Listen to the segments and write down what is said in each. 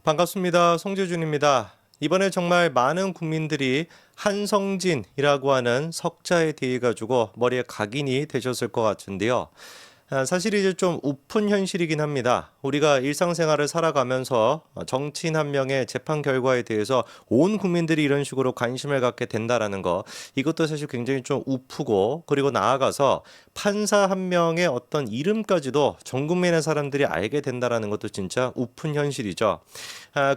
반갑습니다. 송재준입니다. 이번에 정말 많은 국민들이 한성진이라고 하는 석자에 대해 가지고 머리에 각인이 되셨을 것 같은데요. 사실 이제 좀 우픈 현실이긴 합니다. 우리가 일상생활을 살아가면서 정치인 한 명의 재판 결과에 대해서 온 국민들이 이런 식으로 관심을 갖게 된다라는 거, 이것도 사실 굉장히 좀 우프고, 그리고 나아가서 판사 한 명의 어떤 이름까지도 전 국민의 사람들이 알게 된다라는 것도 진짜 우픈 현실이죠.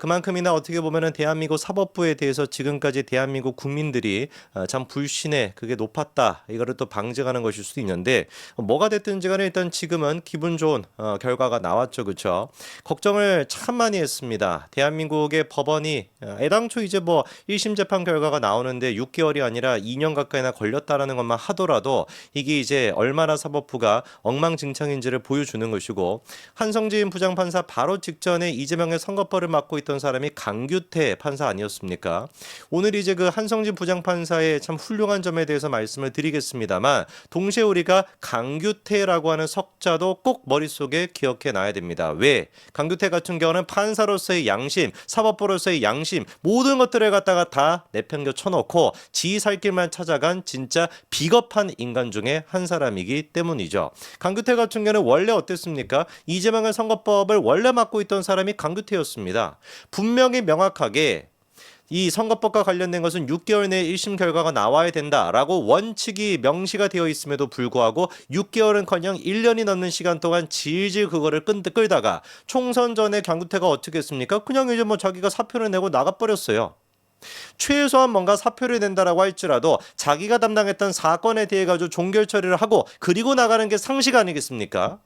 그만큼이나 어떻게 보면은 대한민국 사법부에 대해서 지금까지 대한민국 국민들이 참 불신에 그게 높았다, 이거를 또 방증하는 것일 수도 있는데, 뭐가 됐든지 간에 일단 지금은 기분 좋은 결과가 나왔죠. 그렇죠? 걱정을 참 많이 했습니다. 대한민국의 법원이 애당초 이제 뭐 1심 재판 결과가 나오는데 6개월이 아니라 2년 가까이나 걸렸다라는 것만 하더라도 이게 이제 얼마나 사법부가 엉망진창인지를 보여주는 것이고, 한성진 부장판사 바로 직전에 이재명의 선거법을 맡고 있던 사람이 강규태 판사 아니었습니까? 오늘 이제 그 한성진 부장판사의 참 훌륭한 점에 대해서 말씀을 드리겠습니다만, 동시에 우리가 강규태라고 하는 석자도 꼭 머릿속에 기억해 놔야 됩니다. 왜? 강규태 같은 경우는 판사로서의 양심, 사법부로서의 양심, 모든 것들을 갖다가 다 내팽겨 쳐놓고 지 살 길만 찾아간 진짜 비겁한 인간 중에 한 사람이기 때문이죠. 강규태 같은 경우는 원래 어땠습니까? 이재명의 선거법을 원래 맡고 있던 사람이 강규태였습니다. 분명히 명확하게 이 선거법과 관련된 것은 6개월 내에 1심 결과가 나와야 된다라고 원칙이 명시가 되어 있음에도 불구하고 6개월은커녕 1년이 넘는 시간 동안 질질 그거를 끌다가 총선 전에 강규태가 어떻게 했습니까? 그냥 이제 뭐 자기가 사표를 내고 나가버렸어요. 최소한 뭔가 사표를 낸다라고 할지라도 자기가 담당했던 사건에 대해 가지고 종결 처리를 하고 그리고 나가는 게 상식 아니겠습니까?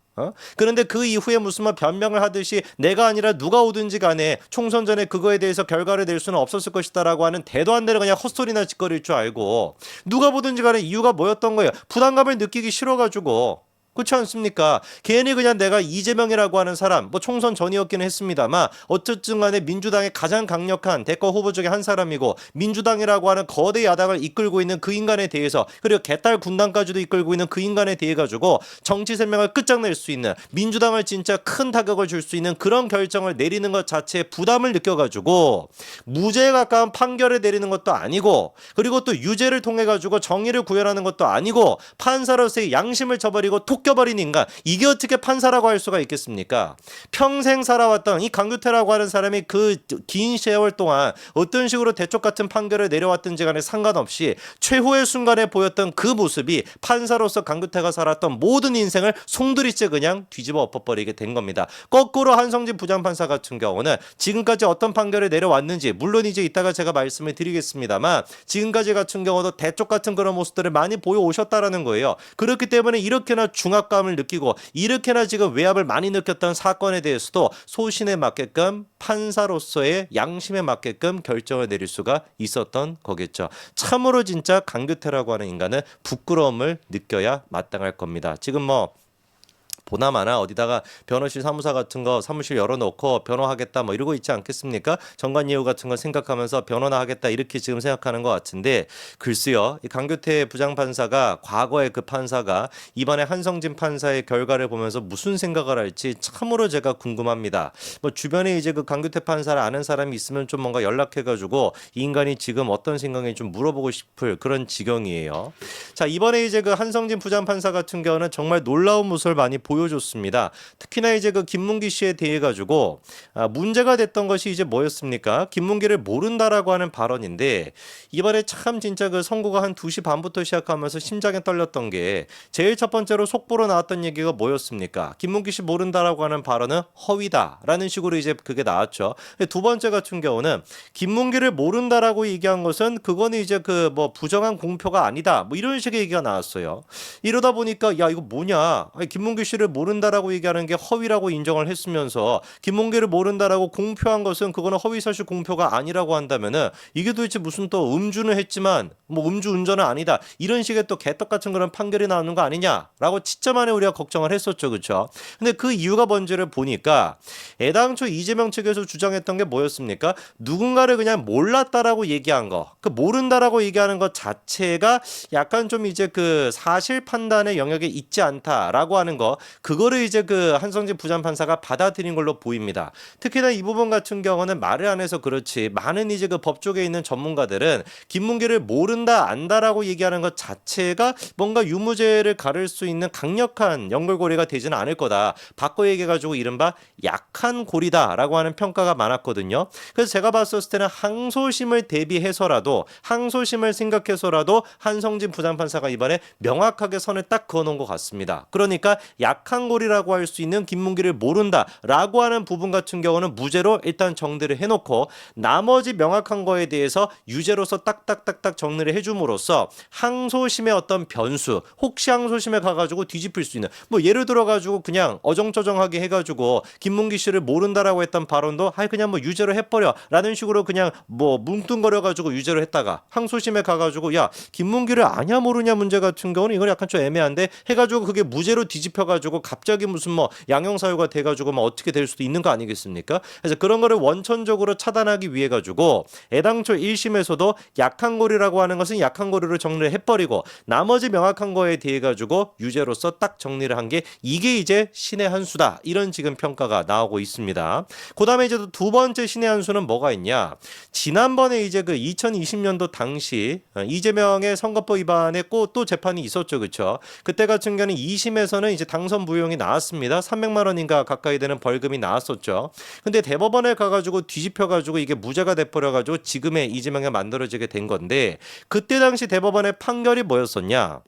그런데 그 이후에 무슨 뭐 변명을 하듯이 내가 아니라 누가 오든지 간에 총선 전에 그거에 대해서 결과를 낼 수는 없었을 것이다라고 하는 대도 안 되는 그냥 헛소리나 짓거릴 줄 알고, 누가 보든지 간에 이유가 뭐였던 거예요? 부담감을 느끼기 싫어가지고. 그렇지 않습니까? 괜히 그냥 내가 이재명이라고 하는 사람, 뭐 총선 전이었기는 했습니다만 어쨌든 간에 민주당의 가장 강력한 대권 후보 중에 한 사람이고, 민주당이라고 하는 거대 야당을 이끌고 있는 그 인간에 대해서, 그리고 개딸 군단까지도 이끌고 있는 그 인간에 대해 가지고 정치 생명을 끝장낼 수 있는, 민주당을 진짜 큰 타격을 줄 수 있는 그런 결정을 내리는 것 자체에 부담을 느껴가지고 무죄에 가까운 판결을 내리는 것도 아니고, 그리고 또 유죄를 통해 가지고 정의를 구현하는 것도 아니고, 판사로서의 양심을 저버리고 톡 껴버린 인간, 이게 어떻게 판사라고 할 수가 있겠습니까? 평생 살아왔던 이 강규태라고 하는 사람이 그 긴 세월 동안 어떤 식으로 대쪽 같은 판결을 내려왔든지 간에 상관없이 최후의 순간에 보였던 그 모습이 판사로서 강규태가 살았던 모든 인생을 송두리째 그냥 뒤집어 엎어버리게 된 겁니다. 거꾸로 한성진 부장판사 같은 경우는 지금까지 어떤 판결을 내려왔는지, 물론 이제 이따가 제가 말씀을 드리겠습니다만, 지금까지 같은 경우도 대쪽 같은 그런 모습들을 많이 보여오셨다라는 거예요. 그렇기 때문에 이렇게나 중압감을 느끼고 이렇게나 지금 외압을 많이 느꼈던 사건에 대해서도 소신에 맞게끔, 판사로서의 양심에 맞게끔 결정을 내릴 수가 있었던 거겠죠. 참으로 진짜 강규태라고 하는 인간은 부끄러움을 느껴야 마땅할 겁니다. 지금 뭐 보나마나 어디다가 변호실 사무사 같은 거 사무실 열어놓고 변호하겠다 뭐 이러고 있지 않겠습니까? 정관 예우 같은 거 생각하면서 변호나 하겠다 이렇게 지금 생각하는 것 같은데, 글쎄요, 이 강규태 부장판사가, 과거의 그 판사가 이번에 한성진 판사의 결과를 보면서 무슨 생각을 할지 참으로 제가 궁금합니다. 뭐 주변에 이제 그 강규태 판사를 아는 사람이 있으면 좀 뭔가 연락해가지고 이 인간이 지금 어떤 생각인지 좀 물어보고 싶을 그런 지경이에요. 자, 이번에 이제 그 한성진 부장판사 같은 경우는 정말 놀라운 모습을 많이 보여줬습니다. 특히나 이제 그 김문기 씨에 대해 가지고 문제가 됐던 것이 이제 뭐였습니까? 김문기를 모른다라고 하는 발언인데, 이번에 참 진짜 그 선고가 한 2시 반부터 시작하면서 심장이 떨렸던 게, 제일 첫 번째로 속보로 나왔던 얘기가 뭐였습니까? 김문기 씨 모른다라고 하는 발언은 허위다라는 식으로 이제 그게 나왔죠. 두 번째 같은 경우는 김문기를 모른다라고 얘기한 것은 그거는 이제 그 뭐 부정한 공표가 아니다, 뭐 이런 식의 얘기가 나왔어요. 이러다 보니까 야, 이거 뭐냐? 아니, 김문기 씨를 모른다라고 얘기하는 게 허위라고 인정을 했으면서 김문기를 모른다라고 공표한 것은 그거는 허위사실 공표가 아니라고 한다면은 이게 도대체 무슨 또 음주는 했지만 뭐 음주 운전은 아니다, 이런 식의 또 개떡 같은 그런 판결이 나오는 거 아니냐라고 진짜 많이 우리가 걱정을 했었죠. 그렇죠? 근데 그 이유가 뭔지를 보니까, 애당초 이재명 측에서 주장했던 게 뭐였습니까? 누군가를 그냥 몰랐다라고 얘기한 거, 그 모른다라고 얘기하는 것 자체가 약간 좀 이제 그 사실 판단의 영역에 있지 않다라고 하는 거, 그거를 이제 그 한성진 부장판사가 받아들인 걸로 보입니다. 특히나 이 부분 같은 경우는 말을 안 해서 그렇지 많은 이제 그 법 쪽에 있는 전문가들은 김문기를 모른다 안다라고 얘기하는 것 자체가 뭔가 유무죄를 가를 수 있는 강력한 연결고리가 되지는 않을 거다. 바꿔 얘기해가지고 이른바 약한 고리다라고 하는 평가가 많았거든요. 그래서 제가 봤을 때는 항소심을 대비해서라도 항소심을 생각해서라도 한성진 부장판사가 이번에 명확하게 선을 딱 그어놓은 것 같습니다. 그러니까 약한 고리라고 할 수 있는 김문기를 모른다라고 하는 부분 같은 경우는 무죄로 일단 정리를 해놓고 나머지 명확한 거에 대해서 유죄로서 딱딱딱딱 정리를 해줌으로써 항소심의 어떤 변수 혹시 항소심에 가가지고 뒤집힐 수 있는 뭐 예를 들어가지고 그냥 어정쩡하게 해가지고 김문기 씨를 모른다라고 했던 발언도 그냥 뭐 유죄로 해버려 라는 식으로 그냥 뭐 뭉뚱거려가지고 유죄로 했다가 항소심에 가가지고 야 김문기를 아냐 모르냐 문제 같은 경우는 이건 약간 좀 애매한데 해가지고 그게 무죄로 뒤집혀가지고 갑자기 무슨 뭐 양형사유가 돼가지고 뭐 어떻게 될 수도 있는 거 아니겠습니까? 그래서 그런 거를 원천적으로 차단하기 위해 가지고 애당초 1심에서도 약한 고리라고 하는 것은 약한 고리로 정리를 해버리고 나머지 명확한 거에 대해 가지고 유죄로서 딱 정리를 한 게 이게 이제 신의 한 수다 이런 지금 평가가 나오고 있습니다. 그 다음에 이제 두 번째 신의 한 수는 뭐가 있냐? 지난번에 이제 그 2020년도 당시 이재명의 선거법 위반에 또 재판이 있었죠, 그렇죠? 그때 같은 경우는 2심에서는 이제 당선 무효형이 나왔습니다. 300만 원인가 가까이 되는 벌금이 나왔었죠. 근데 대법원에 가가지고 뒤집혀가지고 이게 무죄가 돼버려가지고 지금의 이재명이 만들어지게 된 건데 그때 당시 대법원의 판결이 뭐였었냐?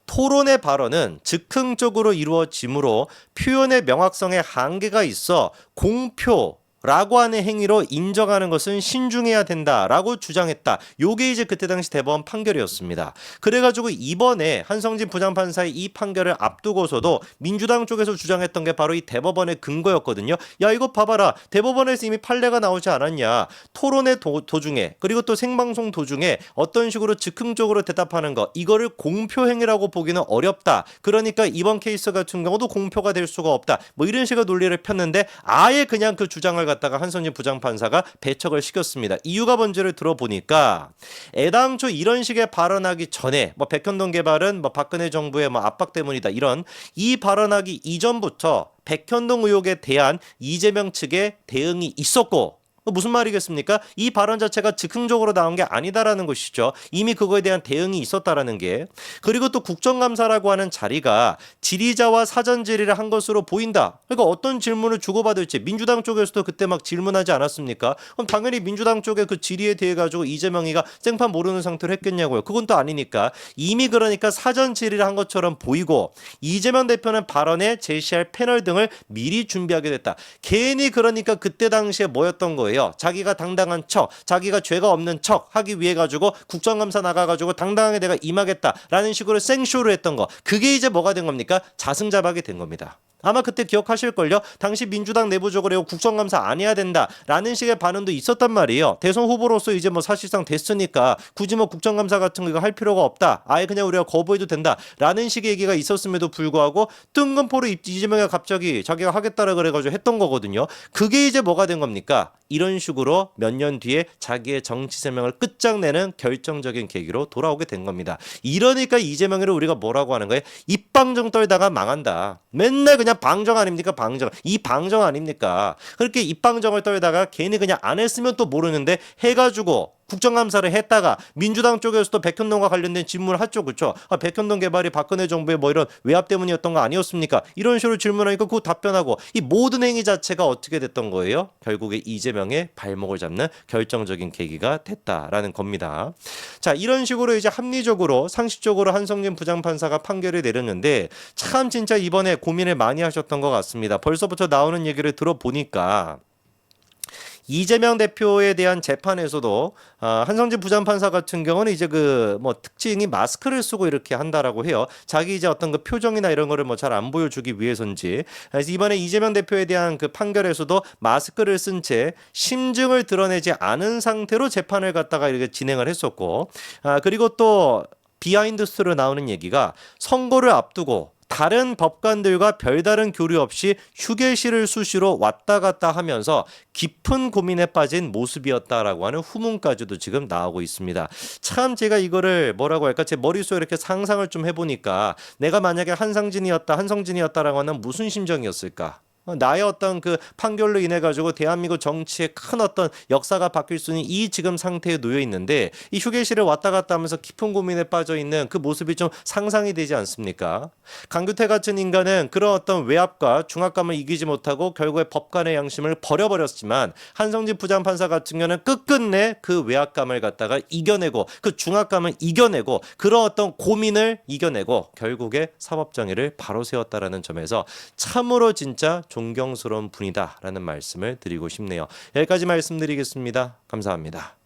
토론의 발언은 즉흥적으로 이루어지므로 표현의 명확성에 한계가 있어 공표라고 하는 행위로 인정하는 것은 신중해야 된다라고 주장했다. 요게 이제 그때 당시 대법원 판결이었습니다. 그래가지고 이번에 한성진 부장판사의 이 판결을 앞두고서도 민주당 쪽에서 주장했던 게 바로 이 대법원의 근거였거든요. 야 이거 봐봐라. 대법원에서 이미 판례가 나오지 않았냐. 토론의 도중에 그리고 또 생방송 도중에 어떤 식으로 즉흥적으로 대답하는 거 이거를 공표행위라고 보기는 어렵다. 그러니까 이번 케이스 같은 경우도 공표가 될 수가 없다. 뭐 이런 식의 논리를 폈는데 아예 그냥 그 주장을 갖다가 한성진 부장판사가 배척을 시켰습니다. 이유가 뭔지를 들어보니까 애당초 이런 식의 발언하기 전에 뭐 백현동 개발은 뭐 박근혜 정부의 뭐 압박 때문이다 이런 이 발언하기 이전부터 백현동 의혹에 대한 이재명 측의 대응이 있었고 무슨 말이겠습니까? 이 발언 자체가 즉흥적으로 나온 게 아니다라는 것이죠. 이미 그거에 대한 대응이 있었다라는 게. 그리고 또 국정감사라고 하는 자리가 질의자와 사전 질의를 한 것으로 보인다. 그러니까 어떤 질문을 주고받을지 민주당 쪽에서도 그때 막 질문하지 않았습니까? 그럼 당연히 민주당 쪽의 그 질의에 대해 가지고 이재명이가 생판 모르는 상태로 했겠냐고요. 그건 또 아니니까. 이미 그러니까 사전 질의를 한 것처럼 보이고 이재명 대표는 발언에 제시할 패널 등을 미리 준비하게 됐다. 괜히 그러니까 그때 당시에 뭐였던 거예요? 자기가 당당한 척, 자기가 죄가 없는 척 하기 위해 가지고 국정감사 나가가지고 당당하게 내가 임하겠다라는 식으로 생쇼를 했던 거. 그게 이제 뭐가 된 겁니까? 자승자박이 된 겁니다. 아마 그때 기억하실걸요? 당시 민주당 내부적으로 국정감사 안 해야 된다라는 식의 반응도 있었단 말이에요. 대선 후보로서 이제 뭐 사실상 됐으니까 굳이 뭐 국정감사 같은 거 할 필요가 없다. 아예 그냥 우리가 거부해도 된다라는 식의 얘기가 있었음에도 불구하고 뜬금포로 이재명이 갑자기 자기가 하겠다라 그래가지고 했던 거거든요. 그게 이제 뭐가 된 겁니까? 이런 식으로 몇 년 뒤에 자기의 정치 생명을 끝장내는 결정적인 계기로 돌아오게 된 겁니다. 이러니까 이재명이를 우리가 뭐라고 하는 거예요? 입방정 떨다가 망한다. 맨날 그냥 방정 아닙니까? 방정. 이 방정 아닙니까? 그렇게 입방정을 떨다가 괜히 그냥 안 했으면 또 모르는데 해가지고 국정감사를 했다가 민주당 쪽에서도 백현동과 관련된 질문을 하죠. 그렇죠? 백현동 개발이 박근혜 정부의 뭐 이런 외압 때문이었던 거 아니었습니까? 이런 식으로 질문하니까 그거 답변하고 이 모든 행위 자체가 어떻게 됐던 거예요? 결국에 이재명의 발목을 잡는 결정적인 계기가 됐다라는 겁니다. 자, 이런 식으로 이제 합리적으로 상식적으로 한성진 부장판사가 판결을 내렸는데 참 진짜 이번에 고민을 많이 하셨던 것 같습니다. 벌써부터 나오는 얘기를 들어보니까 이재명 대표에 대한 재판에서도 한성진 부장판사 같은 경우는 이제 그 뭐 특징이 마스크를 쓰고 이렇게 한다라고 해요. 자기 이제 어떤 그 표정이나 이런 거를 뭐 잘 안 보여주기 위해서인지. 그래서 이번에 이재명 대표에 대한 그 판결에서도 마스크를 쓴 채 심증을 드러내지 않은 상태로 재판을 갖다가 이렇게 진행을 했었고, 그리고 또 비하인드 스토리로 나오는 얘기가 선거를 앞두고 다른 법관들과 별다른 교류 없이 휴게실을 수시로 왔다 갔다 하면서 깊은 고민에 빠진 모습이었다라고 하는 후문까지도 지금 나오고 있습니다. 참 제가 이거를 뭐라고 할까? 제 머릿속에 이렇게 상상을 좀 해보니까 내가 만약에 한성진이었다라고 하면 무슨 심정이었을까? 나의 어떤 그 판결로 인해 가지고 대한민국 정치의 큰 어떤 역사가 바뀔 수 있는 이 지금 상태에 놓여 있는데 이 휴게실을 왔다 갔다 하면서 깊은 고민에 빠져 있는 그 모습이 좀 상상이 되지 않습니까? 강규태 같은 인간은 그런 어떤 외압과 중압감을 이기지 못하고 결국에 법관의 양심을 버려버렸지만 한성진 부장판사 같은 경우는 끝끝내 그 외압감을 갖다가 이겨내고 그 중압감을 이겨내고 그런 어떤 고민을 이겨내고 결국에 사법정의를 바로 세웠다라는 점에서 참으로 진짜 존경스러운 분이다라는 말씀을 드리고 싶네요. 여기까지 말씀드리겠습니다. 감사합니다.